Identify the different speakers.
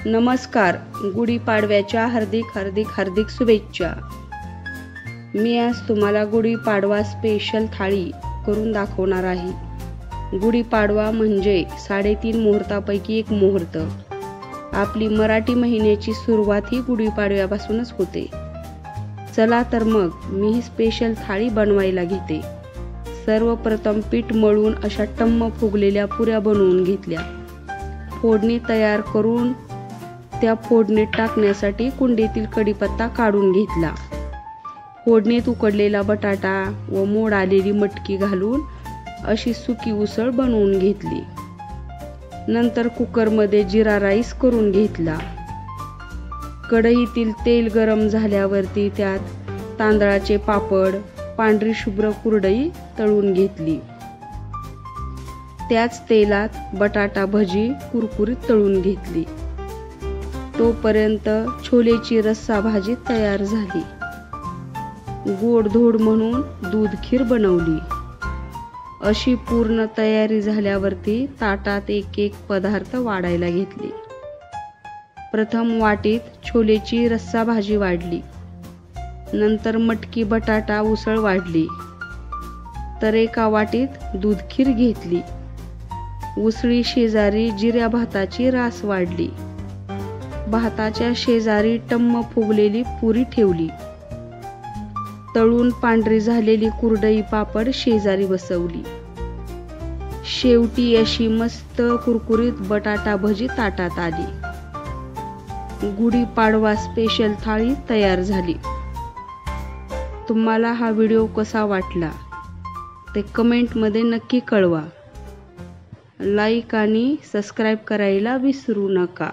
Speaker 1: नमस्कार, गुढीपाडव्याच्या हार्दिक शुभेच्छा। मी आज तुम्हाला गुढीपाडवा स्पेशल थाळी करून दाखवणार आहे। गुढीपाडवा म्हणजे 3.5 मुहूर्तापैकी एक मुहूर्त। आपली मराठी महिन्याची सुरुवात ही गुढीपाडव्यापासूनच होते। चला तर मग मी ही स्पेशल थाळी बनवायला घेते। सर्वप्रथम पीठ मळून अशा टम्म फुगलेल्या पुऱ्या बनवून घेतल्या। फोडणी तयार करून त्या फोडणीत टाकण्यासाठी कुंडीतील कढीपत्ता काढून घेतला। फोडणीत उकडलेला बटाटा व मोड आलेली मटकी घालून अशी सुकी उसळ बनवून घेतली। नंतर कुकरमध्ये जिरा राईस करून घेतला। कढईतील तेल गरम झाल्यावरती त्यात तांदळाचे पापड, पांढरी शुभ्र कुरडई तळून घेतली। त्याच तेलात बटाटा भजी कुरकुरीत तळून घेतली। तोपर्यंत छोलेची रस्सा भाजी तयार झाली। गोडधोड म्हणून दूध खीर बनवली। अशी पूर्ण तयारी झाल्यावरती ताटात एक एक पदार्थ वाढायला घेतले। प्रथम वाटीत छोलेची रस्सा भाजी वाढली, नंतर मटकी बटाटा उसळ वाढली, तर एका वाटीत दूध खीर घेतली। उसळी शेजारी जिऱ्या भाताची रास वाढली। भाताच्या शेजारी टम्म फुगलेली पुरी ठेवली। तळून पांढरी झालेली कुरडई पापड शेजारी बसवली। शेवटी अशी मस्त कुरकुरीत बटाटा भजी ताटात आली। गुढीपाडवा स्पेशल थाळी तयार झाली। तुम्हाला हा व्हिडिओ कसा वाटला ते कमेंटमध्ये नक्की कळवा। लाईक आणि सबस्क्राईब करायला विसरू नका।